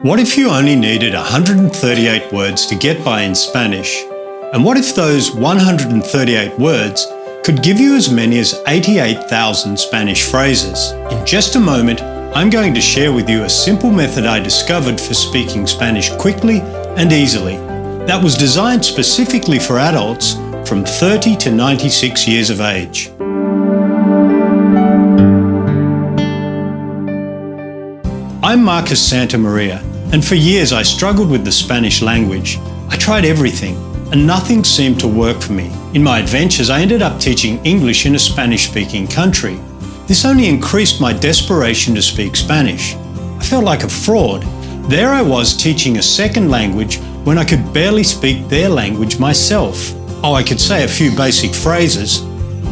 What if you only needed 138 words to get by in Spanish? And what if those 138 words could give you as many as 88,000 Spanish phrases? In just a moment, I'm going to share with you a simple method I discovered for speaking Spanish quickly and easily that was designed specifically for adults from 30 to 96 years of age. I'm Marcus Santamaria, and for years I struggled with the Spanish language. I tried everything, and nothing seemed to work for me. In my adventures, I ended up teaching English in a Spanish-speaking country. This only increased my desperation to speak Spanish. I felt like a fraud. There I was teaching a second language when I could barely speak their language myself. I could say a few basic phrases,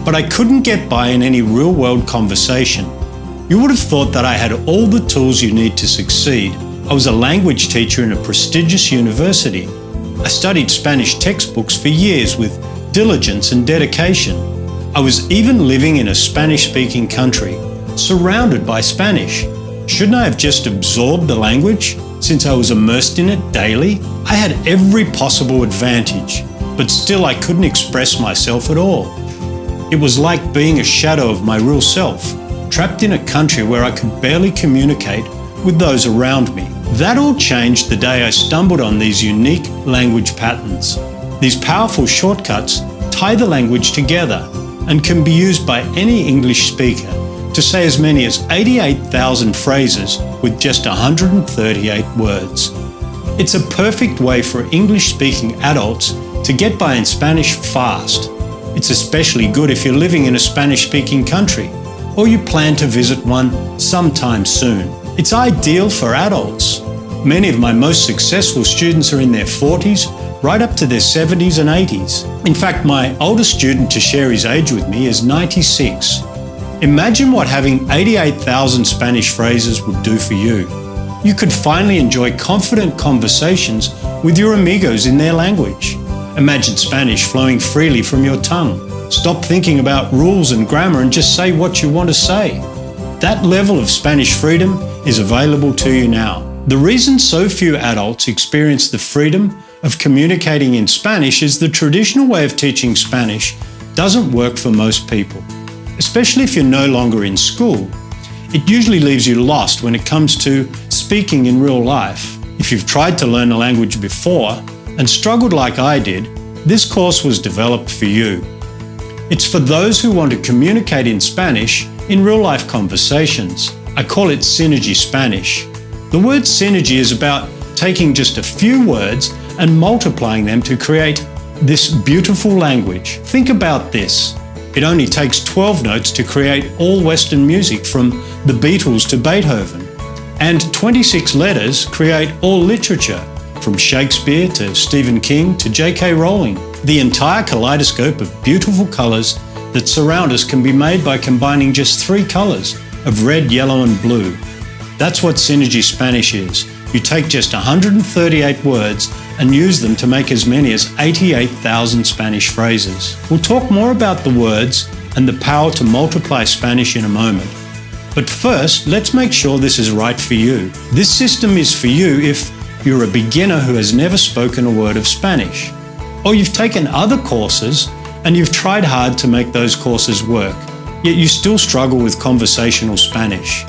but I couldn't get by in any real-world conversation. You would have thought that I had all the tools you need to succeed. I was a language teacher in a prestigious university. I studied Spanish textbooks for years with diligence and dedication. I was even living in a Spanish-speaking country, surrounded by Spanish. Shouldn't I have just absorbed the language, since I was immersed in it daily? I had every possible advantage, but still I couldn't express myself at all. It was like being a shadow of my real self, trapped in a country where I could barely communicate with those around me. That all changed the day I stumbled on these unique language patterns. These powerful shortcuts tie the language together and can be used by any English speaker to say as many as 88,000 phrases with just 138 words. It's a perfect way for English-speaking adults to get by in Spanish fast. It's especially good if you're living in a Spanish-speaking country or you plan to visit one sometime soon. It's ideal for adults. Many of my most successful students are in their 40s, right up to their 70s and 80s. In fact, my oldest student to share his age with me is 96. Imagine what having 88,000 Spanish phrases would do for you. You could finally enjoy confident conversations with your amigos in their language. Imagine Spanish flowing freely from your tongue. Stop thinking about rules and grammar and just say what you want to say. That level of Spanish freedom is available to you now. The reason so few adults experience the freedom of communicating in Spanish is the traditional way of teaching Spanish doesn't work for most people. Especially if you're no longer in school, it usually leaves you lost when it comes to speaking in real life. If you've tried to learn a language before and struggled like I did, this course was developed for you. It's for those who want to communicate in Spanish in real-life conversations. I call it Synergy Spanish. The word synergy is about taking just a few words and multiplying them to create this beautiful language. Think about this. It only takes 12 notes to create all Western music from the Beatles to Beethoven, and 26 letters create all literature from Shakespeare to Stephen King to J.K. Rowling. The entire kaleidoscope of beautiful colours that surround us can be made by combining just 3 colours of red, yellow and blue. That's what Synergy Spanish is. You take just 138 words and use them to make as many as 88,000 Spanish phrases. We'll talk more about the words and the power to multiply Spanish in a moment. But first, let's make sure this is right for you. This system is for you if you're a beginner who has never spoken a word of Spanish, or you've taken other courses and you've tried hard to make those courses work, yet you still struggle with conversational Spanish.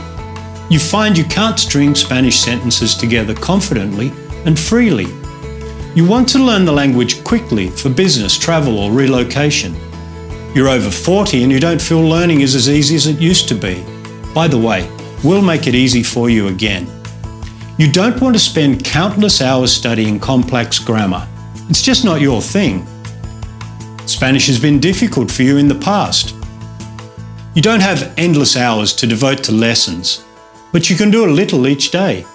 You find you can't string Spanish sentences together confidently and freely. You want to learn the language quickly for business, travel or relocation. You're over 40 and you don't feel learning is as easy as it used to be. By the way, we'll make it easy for you again. You don't want to spend countless hours studying complex grammar. It's just not your thing. Spanish has been difficult for you in the past. You don't have endless hours to devote to lessons, but you can do a little each day.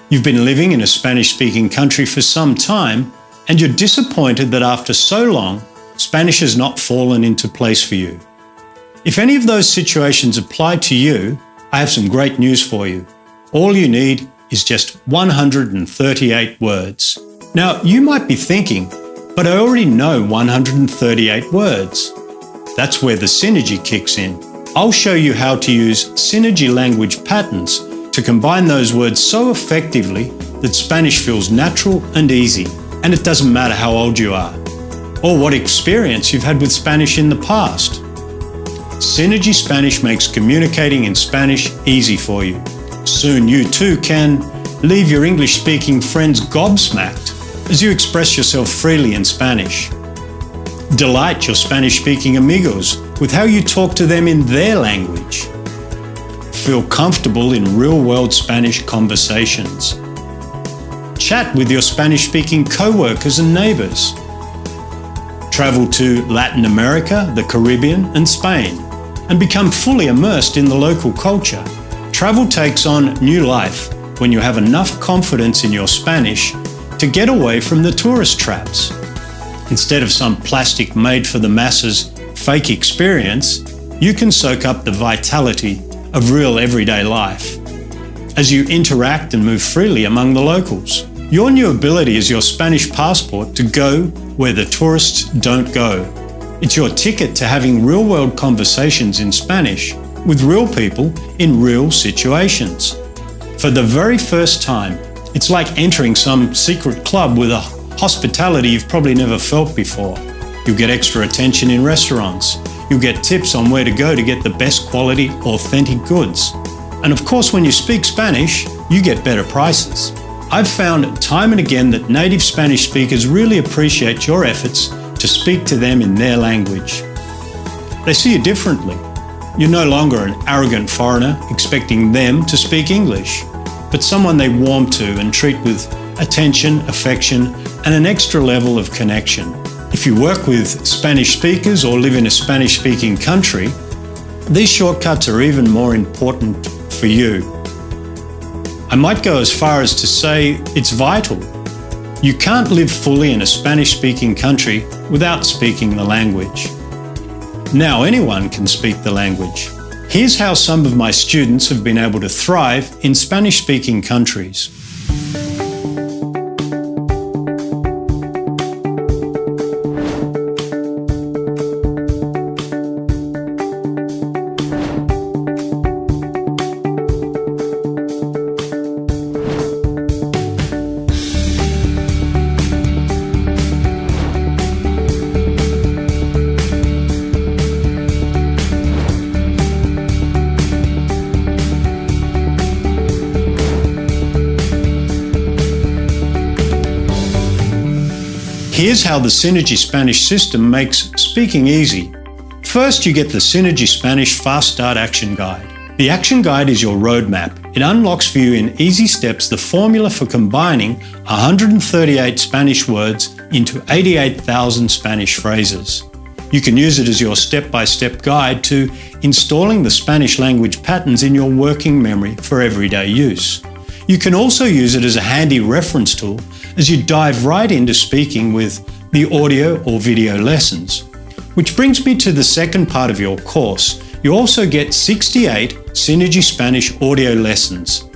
You've been living in a Spanish-speaking country for some time, and you're disappointed that after so long, Spanish has not fallen into place for you. If any of those situations apply to you, I have some great news for you. All you need is just 138 words. Now, you might be thinking, but I already know 138 words. That's where the synergy kicks in. I'll show you how to use synergy language patterns to combine those words so effectively that Spanish feels natural and easy, and it doesn't matter how old you are, or what experience you've had with Spanish in the past. Synergy Spanish makes communicating in Spanish easy for you. Soon you too can leave your English-speaking friends gobsmacked as you express yourself freely in Spanish. Delight your Spanish-speaking amigos with how you talk to them in their language. Feel comfortable in real-world Spanish conversations. Chat with your Spanish-speaking co-workers and neighbours. Travel to Latin America, the Caribbean and Spain, and become fully immersed in the local culture. Travel takes on new life when you have enough confidence in your Spanish to get away from the tourist traps. Instead of some plastic made-for-the-masses fake experience, you can soak up the vitality of real everyday life as you interact and move freely among the locals. Your new ability is your Spanish passport to go where the tourists don't go. It's your ticket to having real-world conversations in Spanish with real people in real situations. For the very first time, it's like entering some secret club with a hospitality you've probably never felt before. You'll get extra attention in restaurants. You'll get tips on where to go to get the best quality, authentic goods. And of course, when you speak Spanish, you get better prices. I've found time and again that native Spanish speakers really appreciate your efforts to speak to them in their language. They see you differently. You're no longer an arrogant foreigner expecting them to speak English, but someone they warm to and treat with attention, affection, and an extra level of connection. If you work with Spanish speakers or live in a Spanish-speaking country, these shortcuts are even more important for you. I might go as far as to say it's vital. You can't live fully in a Spanish-speaking country without speaking the language. Now anyone can speak the language. Here's how some of my students have been able to thrive in Spanish-speaking countries. Here's how the Synergy Spanish system makes speaking easy. First, you get the Synergy Spanish Fast Start Action Guide. The Action Guide is your roadmap. It unlocks for you in easy steps the formula for combining 138 Spanish words into 88,000 Spanish phrases. You can use it as your step-by-step guide to installing the Spanish language patterns in your working memory for everyday use. You can also use it as a handy reference tool as you dive right into speaking with the audio or video lessons. Which brings me to the second part of your course. You also get 68 Synergy Spanish audio lessons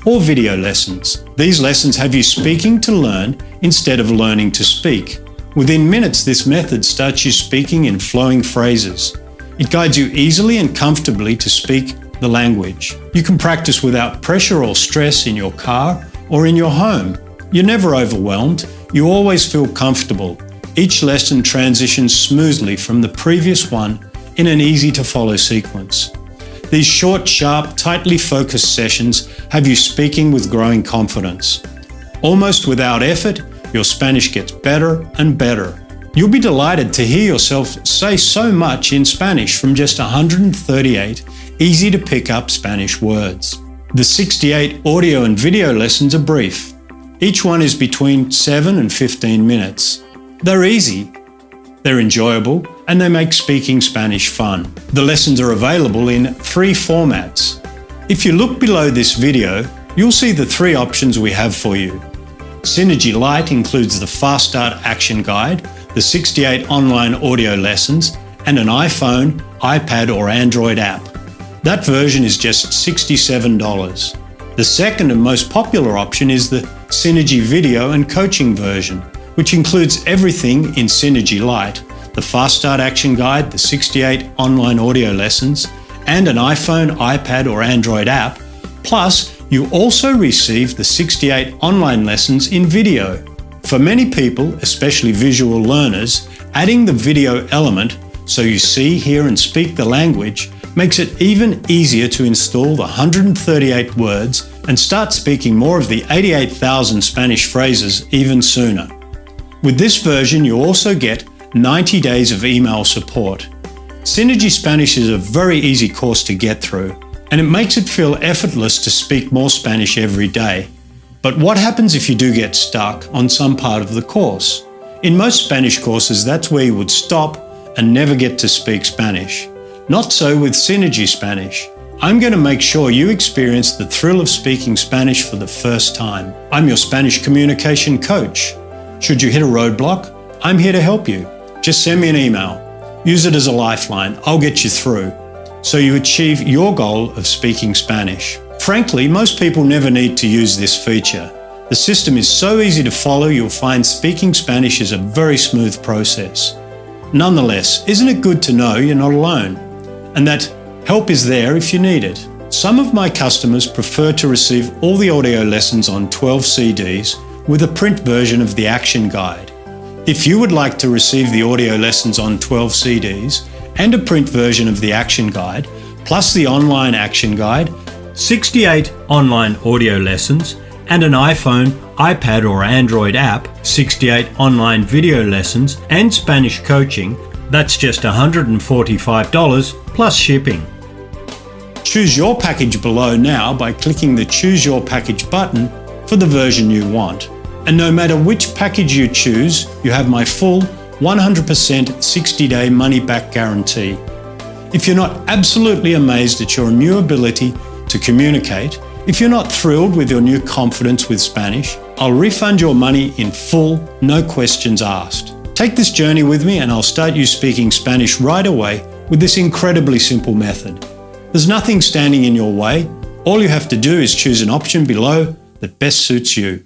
or video lessons. These lessons have you speaking to learn instead of learning to speak. Within minutes, this method starts you speaking in flowing phrases. It guides you easily and comfortably to speak the language. You can practice without pressure or stress in your car or in your home. You're never overwhelmed. You always feel comfortable. Each lesson transitions smoothly from the previous one in an easy-to-follow sequence. These short, sharp, tightly focused sessions have you speaking with growing confidence. Almost without effort, your Spanish gets better and better. You'll be delighted to hear yourself say so much in Spanish from just 138 easy-to-pick-up Spanish words. The 68 audio and video lessons are brief. Each one is between 7 and 15 minutes. They're easy, they're enjoyable, and they make speaking Spanish fun. The lessons are available in 3 formats. If you look below this video, you'll see the 3 options we have for you. Synergy Lite includes the Fast Start Action Guide, the 68 online audio lessons, and an iPhone, iPad, or Android app. That version is just $67. The second and most popular option is the Synergy Video and Coaching version, which includes everything in Synergy Lite, the Fast Start Action Guide, the 68 online audio lessons, and an iPhone, iPad, or Android app, Plus, you also receive the 68 online lessons in video. For many people, especially visual learners, adding the video element, so you see, hear and speak the language, makes it even easier to install the 138 words and start speaking more of the 88,000 Spanish phrases even sooner. With this version, you also get 90 days of email support. Synergy Spanish is a very easy course to get through, and it makes it feel effortless to speak more Spanish every day. But what happens if you do get stuck on some part of the course? In most Spanish courses, that's where you would stop and never get to speak Spanish. Not so with Synergy Spanish. I'm going to make sure you experience the thrill of speaking Spanish for the first time. I'm your Spanish communication coach. Should you hit a roadblock, I'm here to help you. Just send me an email. Use it as a lifeline. I'll get you through, so you achieve your goal of speaking Spanish. Frankly, most people never need to use this feature. The system is so easy to follow, you'll find speaking Spanish is a very smooth process. Nonetheless, isn't it good to know you're not alone, and that help is there if you need it? Some of my customers prefer to receive all the audio lessons on 12 CDs with a print version of the action guide. If you would like to receive the audio lessons on 12 CDs and a print version of the action guide, plus the online action guide, 68 online audio lessons, and an iPhone, iPad or Android app, 68 online video lessons, and Spanish coaching, that's just $145 plus shipping. Choose your package below now by clicking the Choose Your Package button for the version you want. And no matter which package you choose, you have my full 100% 60-day money-back guarantee. If you're not absolutely amazed at your new ability to communicate, if you're not thrilled with your new confidence with Spanish, I'll refund your money in full, no questions asked. Take this journey with me and I'll start you speaking Spanish right away with this incredibly simple method. There's nothing standing in your way. All you have to do is choose an option below that best suits you.